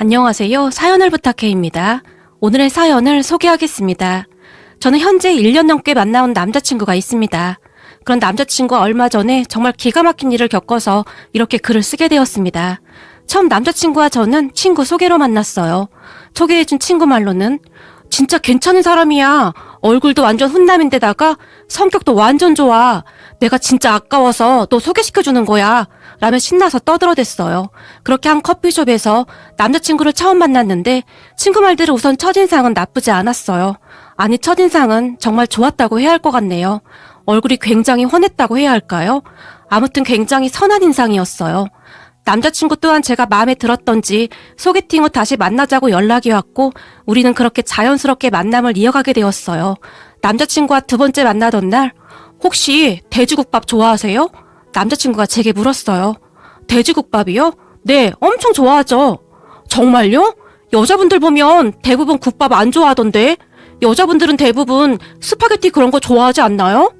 안녕하세요. 사연을 부탁해입니다. 오늘의 사연을 소개하겠습니다. 저는 현재 1년 넘게 만나온 남자친구가 있습니다. 그런 남자친구와 얼마 전에 정말 기가 막힌 일을 겪어서 이렇게 글을 쓰게 되었습니다. 처음 남자친구와 저는 친구 소개로 만났어요. 소개해준 친구 말로는 진짜 괜찮은 사람이야. 얼굴도 완전 훈남인데다가 성격도 완전 좋아. 내가 진짜 아까워서 너 소개시켜주는 거야. 라며 신나서 떠들어댔어요. 그렇게 한 커피숍에서 남자친구를 처음 만났는데 친구 말대로 우선 첫인상은 나쁘지 않았어요. 아니 첫인상은 정말 좋았다고 해야 할 것 같네요. 얼굴이 굉장히 훤했다고 해야 할까요? 아무튼 굉장히 선한 인상이었어요. 남자친구 또한 제가 마음에 들었던지 소개팅 후 다시 만나자고 연락이 왔고 우리는 그렇게 자연스럽게 만남을 이어가게 되었어요. 남자친구와 두 번째 만나던 날 혹시 돼지국밥 좋아하세요? 남자친구가 제게 물었어요. 돼지국밥이요? 네, 엄청 좋아하죠. 정말요? 여자분들 보면 대부분 국밥 안 좋아하던데 여자분들은 대부분 스파게티 그런 거 좋아하지 않나요?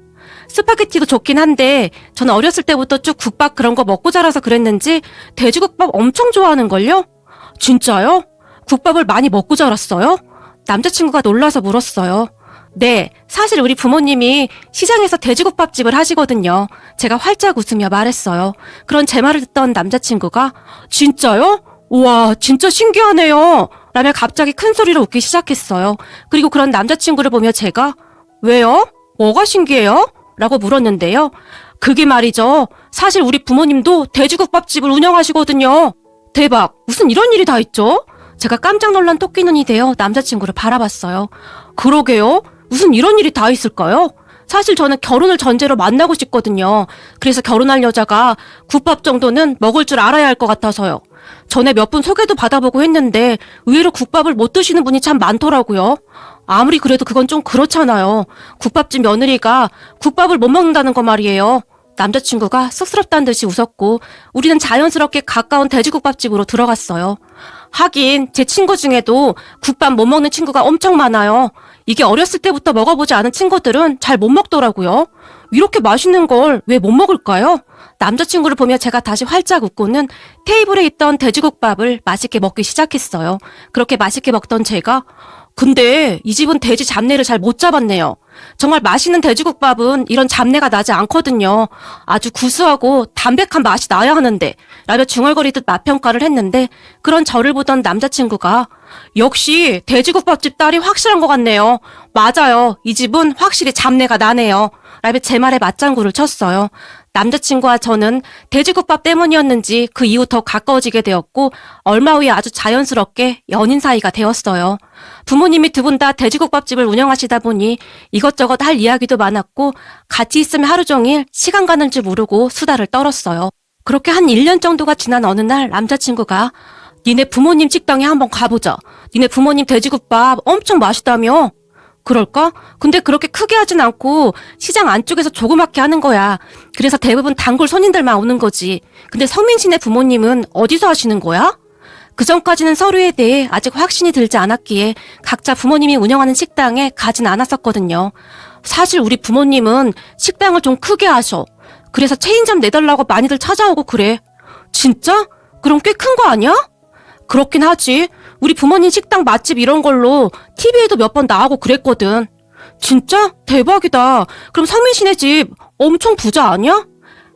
스파게티도 좋긴 한데 저는 어렸을 때부터 쭉 국밥 그런 거 먹고 자라서 그랬는지 돼지국밥 엄청 좋아하는걸요? 진짜요? 국밥을 많이 먹고 자랐어요? 남자친구가 놀라서 물었어요. 네, 사실 우리 부모님이 시장에서 돼지국밥집을 하시거든요. 제가 활짝 웃으며 말했어요. 그런 제 말을 듣던 남자친구가 진짜요? 우와, 진짜 신기하네요. 라며 갑자기 큰 소리로 웃기 시작했어요. 그리고 그런 남자친구를 보며 제가 왜요? 뭐가 신기해요? 라고 물었는데요. 그게 말이죠. 사실 우리 부모님도 돼지국밥집을 운영하시거든요. 대박, 무슨 이런 일이 다 있죠? 제가 깜짝 놀란 토끼 눈이 되어 남자친구를 바라봤어요. 그러게요. 무슨 이런 일이 다 있을까요? 사실 저는 결혼을 전제로 만나고 싶거든요. 그래서 결혼할 여자가 국밥 정도는 먹을 줄 알아야 할 것 같아서요. 전에 몇 분 소개도 받아보고 했는데 의외로 국밥을 못 드시는 분이 참 많더라고요. 아무리 그래도 그건 좀 그렇잖아요. 국밥집 며느리가 국밥을 못 먹는다는 거 말이에요. 남자친구가 쑥스럽다는 듯이 웃었고 우리는 자연스럽게 가까운 돼지국밥집으로 들어갔어요. 하긴 제 친구 중에도 국밥 못 먹는 친구가 엄청 많아요. 이게 어렸을 때부터 먹어보지 않은 친구들은 잘 못 먹더라고요. 이렇게 맛있는 걸 왜 못 먹을까요? 남자친구를 보며 제가 다시 활짝 웃고는 테이블에 있던 돼지국밥을 맛있게 먹기 시작했어요. 그렇게 맛있게 먹던 제가 근데 이 집은 돼지 잡내를 잘 못 잡았네요. 정말 맛있는 돼지국밥은 이런 잡내가 나지 않거든요. 아주 구수하고 담백한 맛이 나야 하는데 라며 중얼거리듯 맛평가를 했는데 그런 저를 보던 남자친구가 역시 돼지국밥집 딸이 확실한 것 같네요. 맞아요. 이 집은 확실히 잡내가 나네요. 라며 제 말에 맞장구를 쳤어요. 남자친구와 저는 돼지국밥 때문이었는지 그 이후 더 가까워지게 되었고 얼마 후에 아주 자연스럽게 연인 사이가 되었어요. 부모님이 두 분 다 돼지국밥집을 운영하시다 보니 이것저것 할 이야기도 많았고 같이 있으면 하루 종일 시간 가는 줄 모르고 수다를 떨었어요. 그렇게 한 1년 정도가 지난 어느 날 남자친구가 니네 부모님 식당에 한번 가보자. 니네 부모님 돼지국밥 엄청 맛있다며? 그럴까? 근데 그렇게 크게 하진 않고 시장 안쪽에서 조그맣게 하는 거야. 그래서 대부분 단골 손님들만 오는 거지. 근데 성민 씨네 부모님은 어디서 하시는 거야? 그전까지는 서류에 대해 아직 확신이 들지 않았기에 각자 부모님이 운영하는 식당에 가진 않았었거든요. 사실 우리 부모님은 식당을 좀 크게 하셔. 그래서 체인점 내달라고 많이들 찾아오고 그래. 진짜? 그럼 꽤 큰 거 아니야? 그렇긴 하지. 우리 부모님 식당 맛집 이런 걸로 TV에도 몇 번 나오고 그랬거든. 진짜? 대박이다. 그럼 성민 씨네 집 엄청 부자 아니야?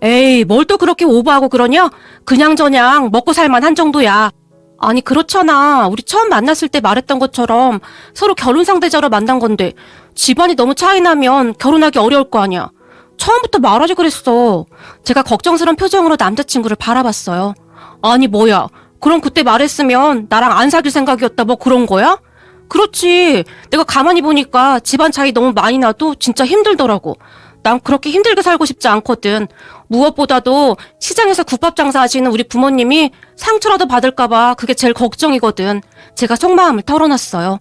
에이, 뭘 또 그렇게 오버하고 그러냐? 그냥저냥 먹고 살만한 정도야. 아니 그렇잖아. 우리 처음 만났을 때 말했던 것처럼 서로 결혼 상대자로 만난 건데 집안이 너무 차이 나면 결혼하기 어려울 거 아니야. 처음부터 말하지 그랬어. 제가 걱정스러운 표정으로 남자친구를 바라봤어요. 아니 뭐야. 그럼 그때 말했으면 나랑 안 사귈 생각이었다 뭐 그런 거야? 그렇지. 내가 가만히 보니까 집안 차이 너무 많이 나도 진짜 힘들더라고. 난 그렇게 힘들게 살고 싶지 않거든. 무엇보다도 시장에서 국밥 장사하시는 우리 부모님이 상처라도 받을까봐 그게 제일 걱정이거든. 제가 속마음을 털어놨어요.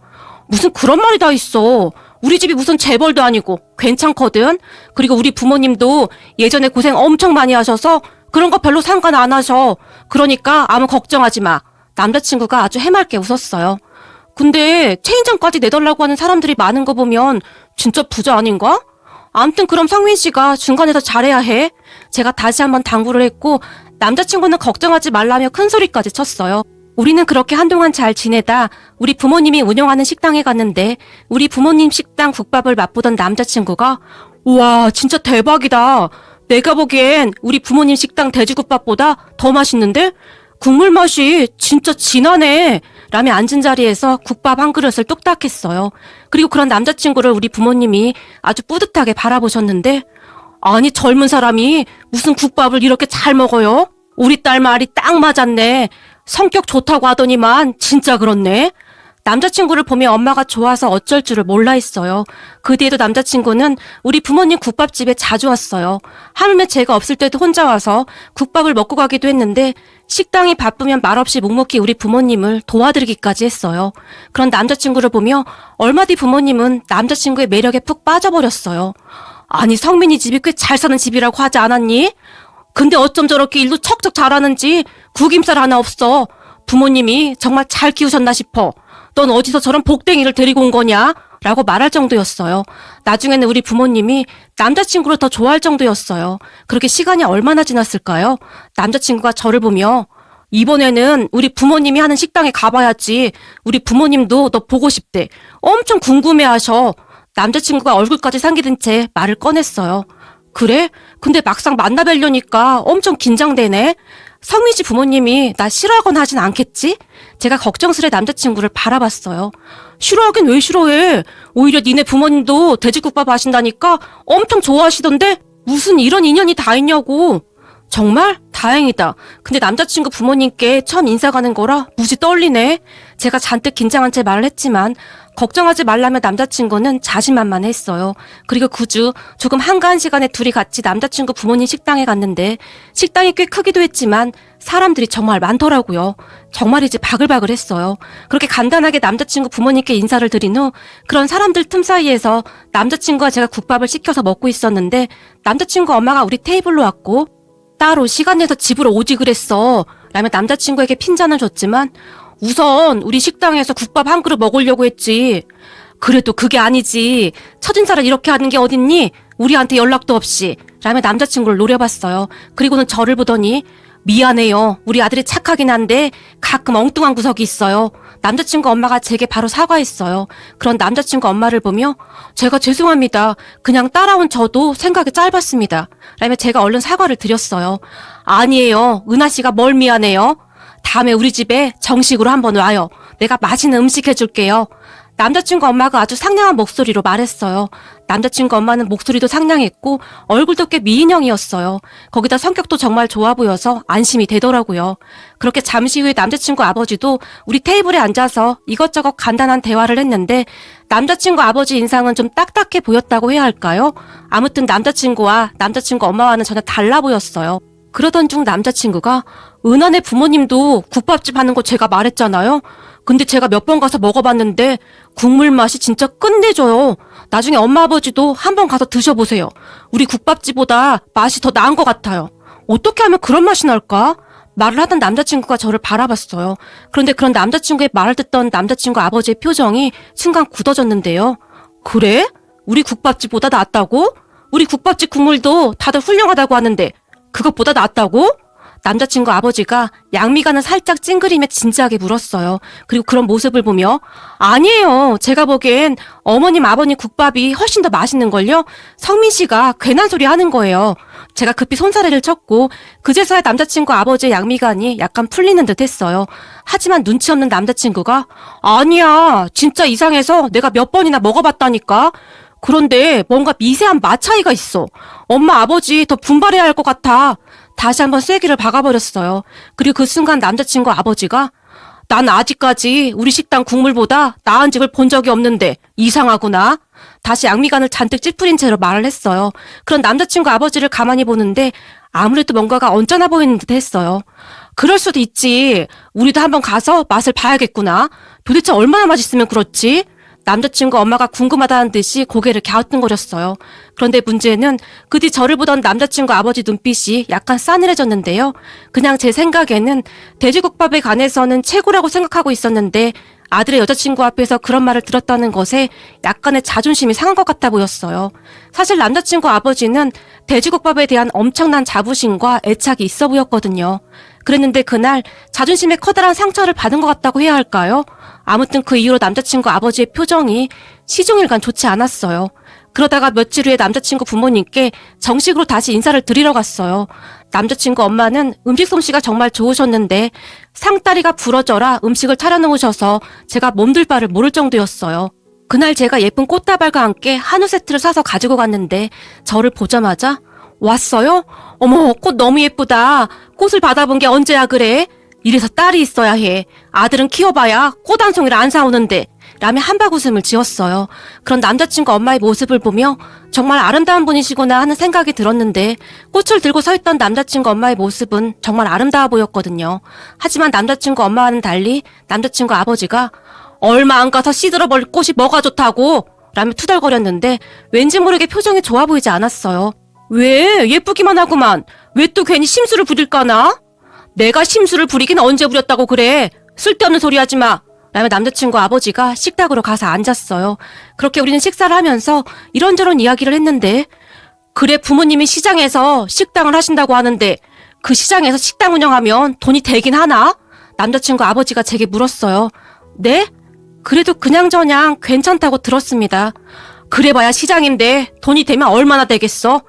무슨 그런 말이 다 있어. 우리 집이 무슨 재벌도 아니고 괜찮거든. 그리고 우리 부모님도 예전에 고생 엄청 많이 하셔서 그런 거 별로 상관 안 하셔. 그러니까 아무 걱정하지 마. 남자친구가 아주 해맑게 웃었어요. 근데 체인점까지 내달라고 하는 사람들이 많은 거 보면 진짜 부자 아닌가? 암튼 그럼 성민 씨가 중간에서 잘해야 해. 제가 다시 한번 당부를 했고 남자친구는 걱정하지 말라며 큰 소리까지 쳤어요. 우리는 그렇게 한동안 잘 지내다 우리 부모님이 운영하는 식당에 갔는데 우리 부모님 식당 국밥을 맛보던 남자친구가 우와 진짜 대박이다. 내가 보기엔 우리 부모님 식당 돼지국밥보다 더 맛있는데? 국물 맛이 진짜 진하네. 라며 앉은 자리에서 국밥 한 그릇을 뚝딱 했어요. 그리고 그런 남자친구를 우리 부모님이 아주 뿌듯하게 바라보셨는데 아니 젊은 사람이 무슨 국밥을 이렇게 잘 먹어요? 우리 딸 말이 딱 맞았네. 성격 좋다고 하더니만 진짜 그렇네. 남자친구를 보며 엄마가 좋아서 어쩔 줄을 몰라 했어요. 그 뒤에도 남자친구는 우리 부모님 국밥집에 자주 왔어요. 하물며 제가 없을 때도 혼자 와서 국밥을 먹고 가기도 했는데 식당이 바쁘면 말없이 묵묵히 우리 부모님을 도와드리기까지 했어요. 그런 남자친구를 보며 얼마 뒤 부모님은 남자친구의 매력에 푹 빠져버렸어요. 아니 성민이 집이 꽤 잘 사는 집이라고 하지 않았니? 근데 어쩜 저렇게 일도 척척 잘하는지 구김살 하나 없어. 부모님이 정말 잘 키우셨나 싶어. 넌 어디서 저런 복댕이를 데리고 온 거냐? 라고 말할 정도였어요. 나중에는 우리 부모님이 남자친구를 더 좋아할 정도였어요. 그렇게 시간이 얼마나 지났을까요? 남자친구가 저를 보며 이번에는 우리 부모님이 하는 식당에 가봐야지. 우리 부모님도 너 보고 싶대. 엄청 궁금해하셔. 남자친구가 얼굴까지 상기된 채 말을 꺼냈어요. 그래? 근데 막상 만나뵈려니까 엄청 긴장되네. 성미 씨 부모님이 나 싫어하거나 하진 않겠지? 제가 걱정스레 남자친구를 바라봤어요. 싫어하긴 왜 싫어해? 오히려 니네 부모님도 돼지국밥 하신다니까 엄청 좋아하시던데 무슨 이런 인연이 다 있냐고. 정말? 다행이다. 근데 남자친구 부모님께 처음 인사 가는 거라 무지 떨리네. 제가 잔뜩 긴장한 채 말을 했지만 걱정하지 말라며 남자친구는 자신만만했어요. 그리고 그 주 조금 한가한 시간에 둘이 같이 남자친구 부모님 식당에 갔는데 식당이 꽤 크기도 했지만 사람들이 정말 많더라고요. 정말이지 바글바글했어요. 그렇게 간단하게 남자친구 부모님께 인사를 드린 후 그런 사람들 틈 사이에서 남자친구와 제가 국밥을 시켜서 먹고 있었는데 남자친구 엄마가 우리 테이블로 왔고 따로 시간 내서 집으로 오지 그랬어. 라며 남자친구에게 핀잔을 줬지만 우선 우리 식당에서 국밥 한 그릇 먹으려고 했지. 그래도 그게 아니지. 첫인사를 이렇게 하는 게 어딨니? 우리한테 연락도 없이. 라며 남자친구를 노려봤어요. 그리고는 저를 보더니 미안해요. 우리 아들이 착하긴 한데 가끔 엉뚱한 구석이 있어요. 남자친구 엄마가 제게 바로 사과했어요. 그런 남자친구 엄마를 보며 제가 죄송합니다. 그냥 따라온 저도 생각이 짧았습니다. 라며 제가 얼른 사과를 드렸어요. 아니에요. 은하 씨가 뭘 미안해요. 다음에 우리 집에 정식으로 한번 와요. 내가 맛있는 음식 해줄게요. 남자친구 엄마가 아주 상냥한 목소리로 말했어요. 남자친구 엄마는 목소리도 상냥했고 얼굴도 꽤 미인형이었어요. 거기다 성격도 정말 좋아 보여서 안심이 되더라고요. 그렇게 잠시 후에 남자친구 아버지도 우리 테이블에 앉아서 이것저것 간단한 대화를 했는데 남자친구 아버지 인상은 좀 딱딱해 보였다고 해야 할까요? 아무튼 남자친구와 남자친구 엄마와는 전혀 달라 보였어요. 그러던 중 남자친구가 은하네 부모님도 국밥집 하는 거 제가 말했잖아요. 근데 제가 몇 번 가서 먹어봤는데 국물 맛이 진짜 끝내줘요. 나중에 엄마 아버지도 한번 가서 드셔보세요. 우리 국밥집보다 맛이 더 나은 것 같아요. 어떻게 하면 그런 맛이 날까? 말을 하던 남자친구가 저를 바라봤어요. 그런데 그런 남자친구의 말을 듣던 남자친구 아버지의 표정이 순간 굳어졌는데요. 그래? 우리 국밥집보다 낫다고? 우리 국밥집 국물도 다들 훌륭하다고 하는데 그것보다 낫다고? 남자친구 아버지가 양미간을 살짝 찡그리며 진지하게 물었어요. 그리고 그런 모습을 보며 아니에요. 제가 보기엔 어머님 아버님 국밥이 훨씬 더 맛있는걸요. 성민 씨가 괜한 소리 하는 거예요. 제가 급히 손사래를 쳤고 그제서야 남자친구 아버지의 양미간이 약간 풀리는 듯 했어요. 하지만 눈치 없는 남자친구가 아니야. 진짜 이상해서 내가 몇 번이나 먹어봤다니까. 그런데 뭔가 미세한 맛 차이가 있어. 엄마 아버지 더 분발해야 할 것 같아. 다시 한번 쐐기를 박아버렸어요. 그리고 그 순간 남자친구 아버지가 난 아직까지 우리 식당 국물보다 나은 집을 본 적이 없는데 이상하구나. 다시 양미간을 잔뜩 찌푸린 채로 말을 했어요. 그런 남자친구 아버지를 가만히 보는데 아무래도 뭔가가 언짢아 보이는 듯 했어요. 그럴 수도 있지. 우리도 한번 가서 맛을 봐야겠구나. 도대체 얼마나 맛있으면 그렇지? 남자친구 엄마가 궁금하다는 듯이 고개를 갸우뚱거렸어요. 그런데 문제는 그 뒤 저를 보던 남자친구 아버지 눈빛이 약간 싸늘해졌는데요. 그냥 제 생각에는 돼지국밥에 관해서는 최고라고 생각하고 있었는데 아들의 여자친구 앞에서 그런 말을 들었다는 것에 약간의 자존심이 상한 것 같아 보였어요. 사실 남자친구 아버지는 돼지국밥에 대한 엄청난 자부심과 애착이 있어 보였거든요. 그랬는데 그날 자존심에 커다란 상처를 받은 것 같다고 해야 할까요? 아무튼 그 이후로 남자친구 아버지의 표정이 시종일관 좋지 않았어요. 그러다가 며칠 후에 남자친구 부모님께 정식으로 다시 인사를 드리러 갔어요. 남자친구 엄마는 음식 솜씨가 정말 좋으셨는데 상다리가 부러져라 음식을 차려놓으셔서 제가 몸둘 바를 모를 정도였어요. 그날 제가 예쁜 꽃다발과 함께 한우 세트를 사서 가지고 갔는데 저를 보자마자 왔어요? 어머, 꽃 너무 예쁘다. 꽃을 받아본 게 언제야 그래? 이래서 딸이 있어야 해. 아들은 키워봐야 꽃 한 송이를 안 사오는데. 라며 한박웃음을 지었어요. 그런 남자친구 엄마의 모습을 보며 정말 아름다운 분이시구나 하는 생각이 들었는데 꽃을 들고 서 있던 남자친구 엄마의 모습은 정말 아름다워 보였거든요. 하지만 남자친구 엄마와는 달리 남자친구 아버지가 얼마 안 가서 시들어버릴 꽃이 뭐가 좋다고 라며 투덜거렸는데 왠지 모르게 표정이 좋아 보이지 않았어요. 왜? 예쁘기만 하구만. 왜 또 괜히 심술을 부릴까나? 내가 심술을 부리긴 언제 부렸다고 그래. 쓸데없는 소리 하지 마. 라며 남자친구 아버지가 식탁으로 가서 앉았어요. 그렇게 우리는 식사를 하면서 이런저런 이야기를 했는데 그래 부모님이 시장에서 식당을 하신다고 하는데 그 시장에서 식당 운영하면 돈이 되긴 하나? 남자친구 아버지가 제게 물었어요. 네? 그래도 그냥저냥 괜찮다고 들었습니다. 그래봐야 시장인데 돈이 되면 얼마나 되겠어?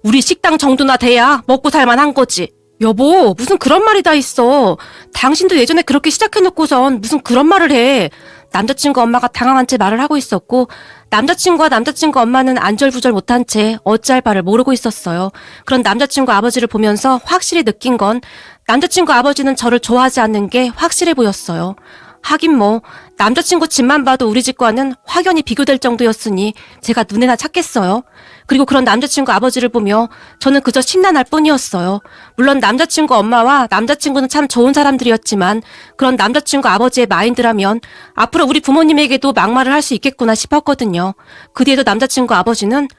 우리 식당 정도나 돼야 먹고 살만한 거지. 여보, 무슨 그런 말이 다 있어. 당신도 예전에 그렇게 시작해놓고선 무슨 그런 말을 해. 남자친구 엄마가 당황한 채 말을 하고 있었고 남자친구와 남자친구 엄마는 안절부절 못한 채 어찌할 바를 모르고 있었어요. 그런 남자친구 아버지를 보면서 확실히 느낀 건 남자친구 아버지는 저를 좋아하지 않는 게 확실해 보였어요. 하긴 뭐 남자친구 집만 봐도 우리 집과는 확연히 비교될 정도였으니 제가 눈에나 찼겠어요. 그리고 그런 남자친구 아버지를 보며 저는 그저 심란할 뿐이었어요. 물론 남자친구 엄마와 남자친구는 참 좋은 사람들이었지만 그런 남자친구 아버지의 마인드라면 앞으로 우리 부모님에게도 막말을 할 수 있겠구나 싶었거든요. 그 뒤에도 남자친구 아버지는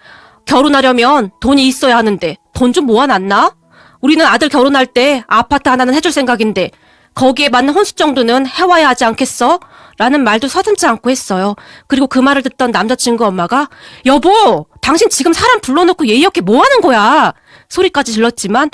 결혼하려면 돈이 있어야 하는데 돈 좀 모아놨나? 우리는 아들 결혼할 때 아파트 하나는 해줄 생각인데 거기에 맞는 혼수 정도는 해와야 하지 않겠어? 라는 말도 서슴지 않고 했어요. 그리고 그 말을 듣던 남자친구 엄마가 여보, 당신 지금 사람 불러놓고 예의 없게 뭐 하는 거야? 소리까지 질렀지만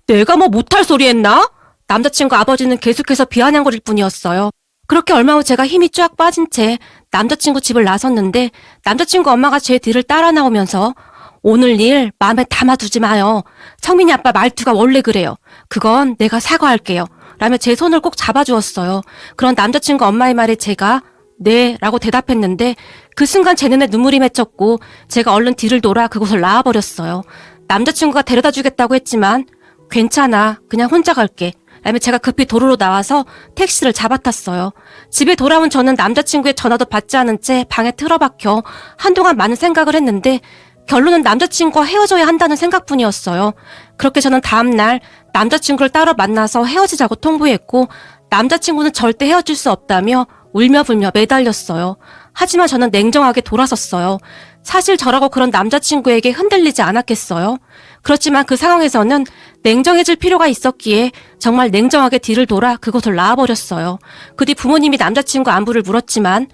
내가 뭐 못할 소리 했나? 남자친구 아버지는 계속해서 비아냥거릴 뿐이었어요. 그렇게 얼마 후 제가 힘이 쫙 빠진 채 남자친구 집을 나섰는데 남자친구 엄마가 제 뒤를 따라 나오면서 오늘 일 마음에 담아두지 마요. 성민이 아빠 말투가 원래 그래요. 그건 내가 사과할게요. 라며 제 손을 꼭 잡아주었어요. 그런 남자친구 엄마의 말에 제가 네 라고 대답했는데 그 순간 제 눈에 눈물이 맺혔고 제가 얼른 뒤를 돌아 그곳을 나와버렸어요. 남자친구가 데려다 주겠다고 했지만 괜찮아 그냥 혼자 갈게 라며 제가 급히 도로로 나와서 택시를 잡아탔어요. 집에 돌아온 저는 남자친구의 전화도 받지 않은 채 방에 틀어박혀 한동안 많은 생각을 했는데 결론은 남자친구와 헤어져야 한다는 생각뿐이었어요. 그렇게 저는 다음날 남자친구를 따로 만나서 헤어지자고 통보했고 남자친구는 절대 헤어질 수 없다며 울며불며 매달렸어요. 하지만 저는 냉정하게 돌아섰어요. 사실 저라고 그런 남자친구에게 흔들리지 않았겠어요? 그렇지만 그 상황에서는 냉정해질 필요가 있었기에 정말 냉정하게 뒤를 돌아 그곳을 나와버렸어요. 그 뒤 부모님이 남자친구 안부를 물었지만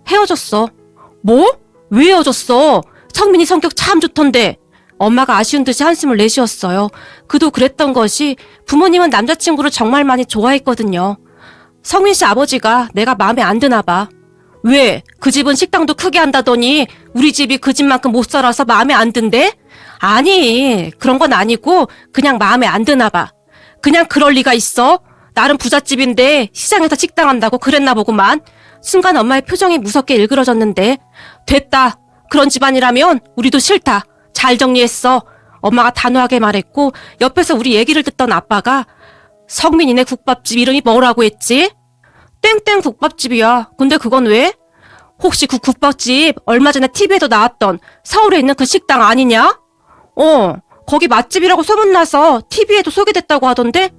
헤어졌어. 뭐? 왜 헤어졌어? 성민이 성격 참 좋던데. 엄마가 아쉬운 듯이 한숨을 내쉬었어요. 그도 그랬던 것이 부모님은 남자친구를 정말 많이 좋아했거든요. 성민 씨 아버지가 내가 마음에 안 드나 봐. 왜? 그 집은 식당도 크게 한다더니 우리 집이 그 집만큼 못 살아서 마음에 안 든대? 아니, 그런 건 아니고 그냥 마음에 안 드나 봐. 그냥 그럴 리가 있어? 나름 부잣집인데 시장에서 식당 한다고 그랬나 보구만. 순간 엄마의 표정이 무섭게 일그러졌는데 됐다. 그런 집안이라면 우리도 싫다. 잘 정리했어. 엄마가 단호하게 말했고 옆에서 우리 얘기를 듣던 아빠가 성민이네 국밥집 이름이 뭐라고 했지? 땡땡 국밥집이야. 근데 그건 왜? 혹시 그 국밥집 얼마 전에 TV에도 나왔던 서울에 있는 그 식당 아니냐? 거기 맛집이라고 소문나서 TV에도 소개됐다고 하던데?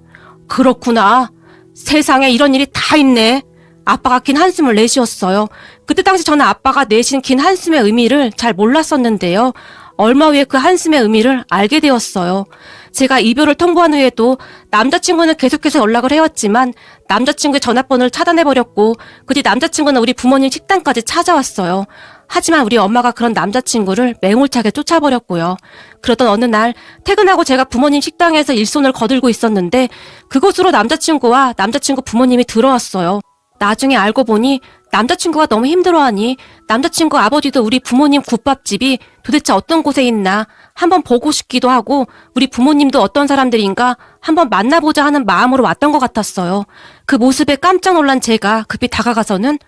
그렇구나. 세상에 이런 일이 다 있네. 아빠가 긴 한숨을 내쉬었어요. 그때 당시 저는 아빠가 내신 긴 한숨의 의미를 잘 몰랐었는데요. 얼마 후에 그 한숨의 의미를 알게 되었어요. 제가 이별을 통보한 후에도 남자친구는 계속해서 연락을 해왔지만 남자친구의 전화번호를 차단해버렸고 그 뒤 남자친구는 우리 부모님 식당까지 찾아왔어요. 하지만 우리 엄마가 그런 남자친구를 매몰차게 쫓아버렸고요. 그러던 어느 날 퇴근하고 제가 부모님 식당에서 일손을 거들고 있었는데 그곳으로 남자친구와 남자친구 부모님이 들어왔어요. 나중에 알고 보니 남자친구가 너무 힘들어하니 남자친구 아버지도 우리 부모님 국밥집이 도대체 어떤 곳에 있나 한번 보고 싶기도 하고 우리 부모님도 어떤 사람들인가 한번 만나보자 하는 마음으로 왔던 것 같았어요. 그 모습에 깜짝 놀란 제가 급히 다가가서는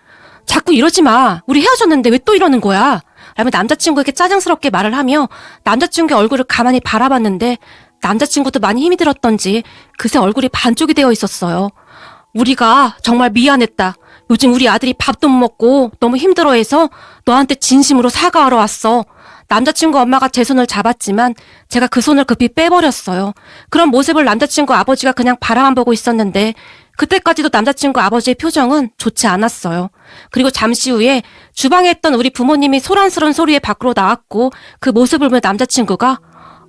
자꾸 이러지 마. 우리 헤어졌는데 왜 또 이러는 거야? 라며 남자친구에게 짜증스럽게 말을 하며 남자친구의 얼굴을 가만히 바라봤는데 남자친구도 많이 힘이 들었던지 그새 얼굴이 반쪽이 되어 있었어요. 우리가 정말 미안했다. 요즘 우리 아들이 밥도 못 먹고 너무 힘들어해서 너한테 진심으로 사과하러 왔어. 남자친구 엄마가 제 손을 잡았지만 제가 그 손을 급히 빼버렸어요. 그런 모습을 남자친구 아버지가 그냥 바라만 보고 있었는데 그때까지도 남자친구 아버지의 표정은 좋지 않았어요. 그리고 잠시 후에 주방에 있던 우리 부모님이 소란스러운 소리에 밖으로 나왔고 그 모습을 보며 남자친구가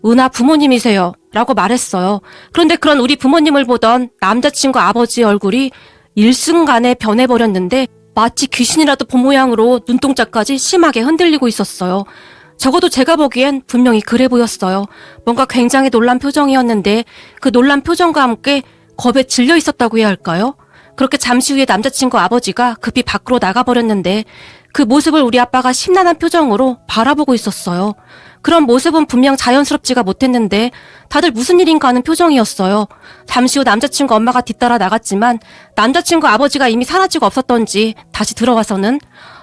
은하 부모님이세요 라고 말했어요. 그런데 그런 우리 부모님을 보던 남자친구 아버지의 얼굴이 일순간에 변해버렸는데 마치 귀신이라도 본 모양으로 눈동자까지 심하게 흔들리고 있었어요. 적어도 제가 보기엔 분명히 그래 보였어요. 뭔가 굉장히 놀란 표정이었는데 그 놀란 표정과 함께 겁에 질려 있었다고 해야 할까요? 그렇게 잠시 후에 남자친구 아버지가 급히 밖으로 나가버렸는데 그 모습을 우리 아빠가 심란한 표정으로 바라보고 있었어요. 그런 모습은 분명 자연스럽지가 못했는데 다들 무슨 일인가 하는 표정이었어요. 잠시 후 남자친구 엄마가 뒤따라 나갔지만 남자친구 아버지가 이미 사라지고 없었던지 다시 들어와서는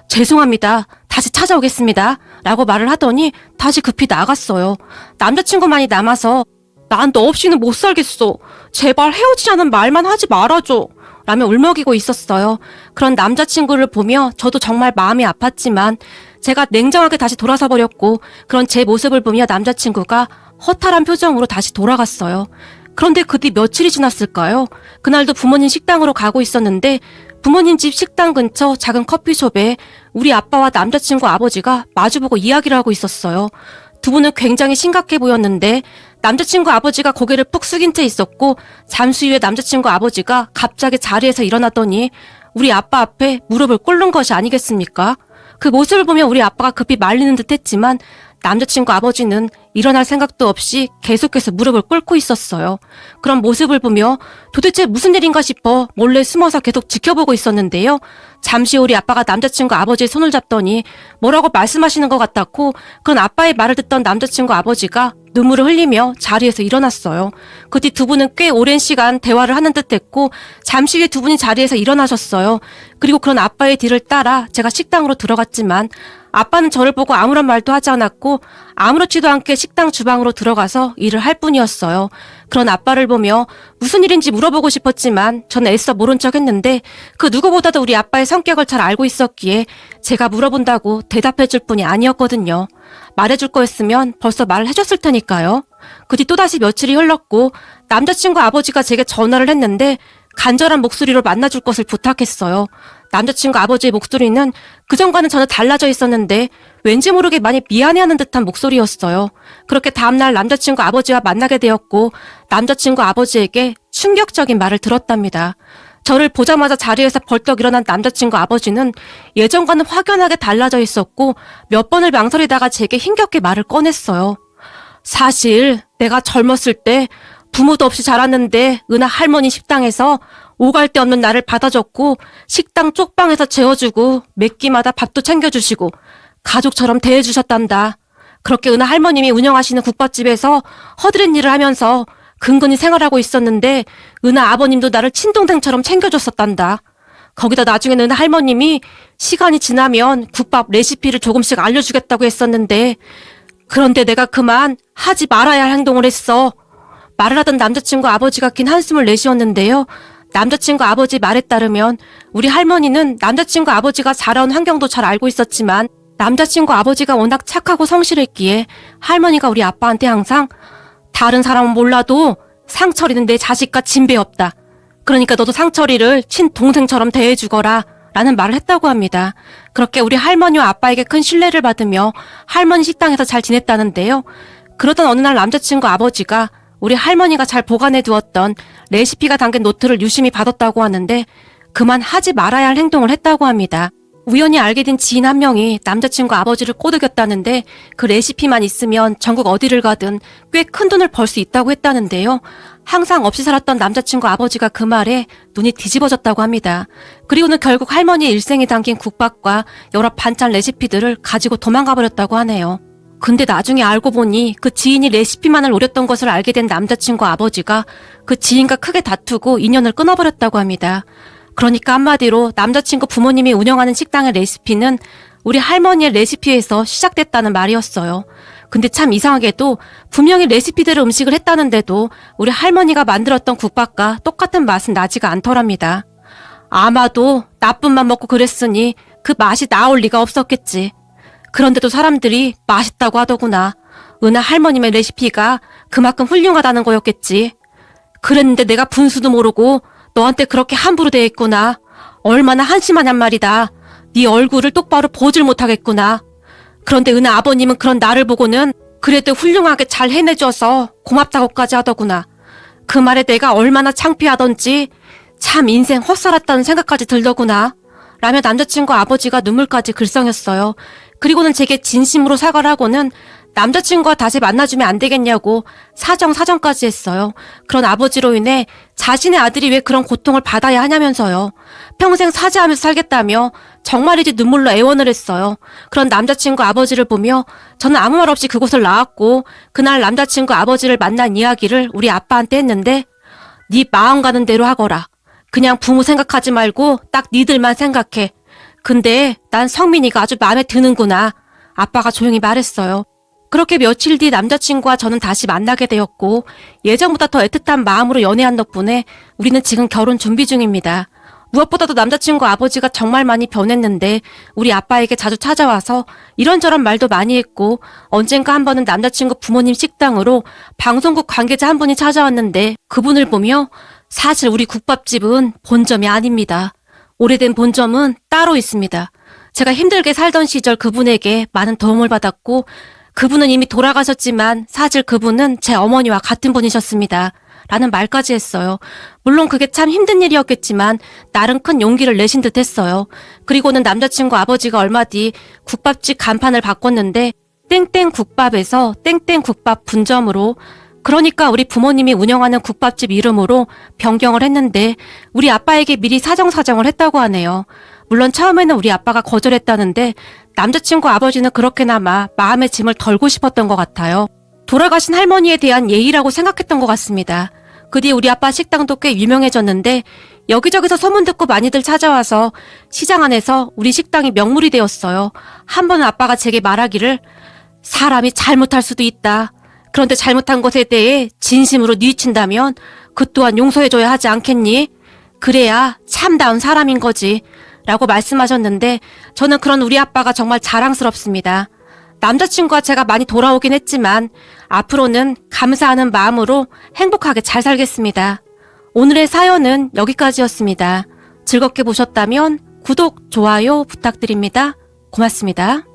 죄송합니다. 다시 찾아오겠습니다. 라고 말을 하더니 다시 급히 나갔어요. 남자친구만이 남아서 난 너 없이는 못 살겠어. 제발 헤어지자는 말만 하지 말아줘. 라며 울먹이고 있었어요. 그런 남자친구를 보며 저도 정말 마음이 아팠지만 제가 냉정하게 다시 돌아서 버렸고 그런 제 모습을 보며 남자친구가 허탈한 표정으로 다시 돌아갔어요. 그런데 그 뒤 며칠이 지났을까요? 그날도 부모님 식당으로 가고 있었는데 부모님 집 식당 근처 작은 커피숍에 우리 아빠와 남자친구 아버지가 마주보고 이야기를 하고 있었어요. 두 분은 굉장히 심각해 보였는데 남자친구 아버지가 고개를 푹 숙인 채 있었고 잠시 후에 남자친구 아버지가 갑자기 자리에서 일어나더니 우리 아빠 앞에 무릎을 꿇는 것이 아니겠습니까? 그 모습을 보며 우리 아빠가 급히 말리는 듯 했지만 남자친구 아버지는 일어날 생각도 없이 계속해서 무릎을 꿇고 있었어요. 그런 모습을 보며 도대체 무슨 일인가 싶어 몰래 숨어서 계속 지켜보고 있었는데요. 잠시 후 우리 아빠가 남자친구 아버지의 손을 잡더니 뭐라고 말씀하시는 것 같았고 그런 아빠의 말을 듣던 남자친구 아버지가 눈물을 흘리며 자리에서 일어났어요. 그 뒤 두 분은 꽤 오랜 시간 대화를 하는 듯 했고 잠시 후에 두 분이 자리에서 일어나셨어요. 그리고 그런 아빠의 뒤를 따라 제가 식당으로 들어갔지만 아빠는 저를 보고 아무런 말도 하지 않았고 아무렇지도 않게 식당 주방으로 들어가서 일을 할 뿐이었어요. 그런 아빠를 보며 무슨 일인지 물어보고 싶었지만 저는 애써 모른 척 했는데 그 누구보다도 우리 아빠의 성격을 잘 알고 있었기에 제가 물어본다고 대답해줄 뿐이 아니었거든요. 말해줄 거였으면 벌써 말을 해줬을 테니까요. 그 뒤 또다시 며칠이 흘렀고 남자친구 아버지가 제게 전화를 했는데 간절한 목소리로 만나줄 것을 부탁했어요. 남자친구 아버지의 목소리는 그전과는 전혀 달라져 있었는데 왠지 모르게 많이 미안해하는 듯한 목소리였어요. 그렇게 다음날 남자친구 아버지와 만나게 되었고 남자친구 아버지에게 충격적인 말을 들었답니다. 저를 보자마자 자리에서 벌떡 일어난 남자친구 아버지는 예전과는 확연하게 달라져 있었고 몇 번을 망설이다가 제게 힘겹게 말을 꺼냈어요. 사실 내가 젊었을 때 부모도 없이 자랐는데 은하 할머니 식당에서 오갈 데 없는 나를 받아줬고 식당 쪽방에서 재워주고 몇 끼마다 밥도 챙겨주시고 가족처럼 대해주셨단다. 그렇게 은하 할머님이 운영하시는 국밥집에서 허드렛 일을 하면서 근근히 생활하고 있었는데 은하 아버님도 나를 친동생처럼 챙겨줬었단다. 거기다 나중에는 은하 할머님이 시간이 지나면 국밥 레시피를 조금씩 알려주겠다고 했었는데 그런데 내가 그만 하지 말아야 할 행동을 했어. 말을 하던 남자친구 아버지가 긴 한숨을 내쉬었는데요. 남자친구 아버지 말에 따르면 우리 할머니는 남자친구 아버지가 자라온 환경도 잘 알고 있었지만 남자친구 아버지가 워낙 착하고 성실했기에 할머니가 우리 아빠한테 항상 다른 사람은 몰라도 상철이는 내 자식과 진배 없다. 그러니까 너도 상철이를 친동생처럼 대해주거라 라는 말을 했다고 합니다. 그렇게 우리 할머니와 아빠에게 큰 신뢰를 받으며 할머니 식당에서 잘 지냈다는데요. 그러던 어느 날 남자친구 아버지가 우리 할머니가 잘 보관해 두었던 레시피가 담긴 노트를 유심히 받았다고 하는데 그만 하지 말아야 할 행동을 했다고 합니다. 우연히 알게 된 지인 한 명이 남자친구 아버지를 꼬드겼다는데 그 레시피만 있으면 전국 어디를 가든 꽤 큰 돈을 벌 수 있다고 했다는데요. 항상 없이 살았던 남자친구 아버지가 그 말에 눈이 뒤집어졌다고 합니다. 그리고는 결국 할머니의 일생이 담긴 국밥과 여러 반찬 레시피들을 가지고 도망가 버렸다고 하네요. 근데 나중에 알고 보니 그 지인이 레시피만을 노렸던 것을 알게 된 남자친구 아버지가 그 지인과 크게 다투고 인연을 끊어버렸다고 합니다. 그러니까 한마디로 남자친구 부모님이 운영하는 식당의 레시피는 우리 할머니의 레시피에서 시작됐다는 말이었어요. 근데 참 이상하게도 분명히 레시피대로 음식을 했다는데도 우리 할머니가 만들었던 국밥과 똑같은 맛은 나지가 않더랍니다. 아마도 나쁜 맘 먹고 그랬으니 그 맛이 나올 리가 없었겠지. 그런데도 사람들이 맛있다고 하더구나. 은하 할머님의 레시피가 그만큼 훌륭하다는 거였겠지. 그랬는데 내가 분수도 모르고 너한테 그렇게 함부로 대했구나. 얼마나 한심하냔 말이다. 네 얼굴을 똑바로 보질 못하겠구나. 그런데 은하 아버님은 그런 나를 보고는 그래도 훌륭하게 잘 해내줘서 고맙다고까지 하더구나. 그 말에 내가 얼마나 창피하던지 참 인생 헛살았다는 생각까지 들더구나. 라며 남자친구 아버지가 눈물까지 글썽였어요. 그리고는 제게 진심으로 사과를 하고는 남자친구와 다시 만나주면 안 되겠냐고 사정까지 했어요. 그런 아버지로 인해 자신의 아들이 왜 그런 고통을 받아야 하냐면서요. 평생 사죄하면서 살겠다며 정말이지 눈물로 애원을 했어요. 그런 남자친구 아버지를 보며 저는 아무 말 없이 그곳을 나왔고 그날 남자친구 아버지를 만난 이야기를 우리 아빠한테 했는데 네 마음 가는 대로 하거라. 그냥 부모 생각하지 말고 딱 니들만 생각해. 근데 난 성민이가 아주 마음에 드는구나. 아빠가 조용히 말했어요. 그렇게 며칠 뒤 남자친구와 저는 다시 만나게 되었고 예전보다 더 애틋한 마음으로 연애한 덕분에 우리는 지금 결혼 준비 중입니다. 무엇보다도 남자친구 아버지가 정말 많이 변했는데 우리 아빠에게 자주 찾아와서 이런저런 말도 많이 했고 언젠가 한 번은 남자친구 부모님 식당으로 방송국 관계자 한 분이 찾아왔는데 그분을 보며 사실 우리 국밥집은 본점이 아닙니다. 오래된 본점은 따로 있습니다. 제가 힘들게 살던 시절 그분에게 많은 도움을 받았고 그분은 이미 돌아가셨지만 사실 그분은 제 어머니와 같은 분이셨습니다. 라는 말까지 했어요. 물론 그게 참 힘든 일이었겠지만 나름 큰 용기를 내신 듯 했어요. 그리고는 남자친구 아버지가 얼마 뒤 국밥집 간판을 바꿨는데 땡땡 국밥에서 땡땡 국밥 분점으로 그러니까 우리 부모님이 운영하는 국밥집 이름으로 변경을 했는데 우리 아빠에게 미리 사정을 했다고 하네요. 물론 처음에는 우리 아빠가 거절했다는데 남자친구 아버지는 그렇게나마 마음의 짐을 덜고 싶었던 것 같아요. 돌아가신 할머니에 대한 예의라고 생각했던 것 같습니다. 그 뒤 우리 아빠 식당도 꽤 유명해졌는데 여기저기서 소문 듣고 많이들 찾아와서 시장 안에서 우리 식당이 명물이 되었어요. 한 번은 아빠가 제게 말하기를 사람이 잘못할 수도 있다. 그런데 잘못한 것에 대해 진심으로 뉘우친다면 그 또한 용서해줘야 하지 않겠니? 그래야 참다운 사람인 거지. 라고 말씀하셨는데 저는 그런 우리 아빠가 정말 자랑스럽습니다. 남자친구와 제가 많이 돌아오긴 했지만 앞으로는 감사하는 마음으로 행복하게 잘 살겠습니다. 오늘의 사연은 여기까지였습니다. 즐겁게 보셨다면 구독, 좋아요 부탁드립니다. 고맙습니다.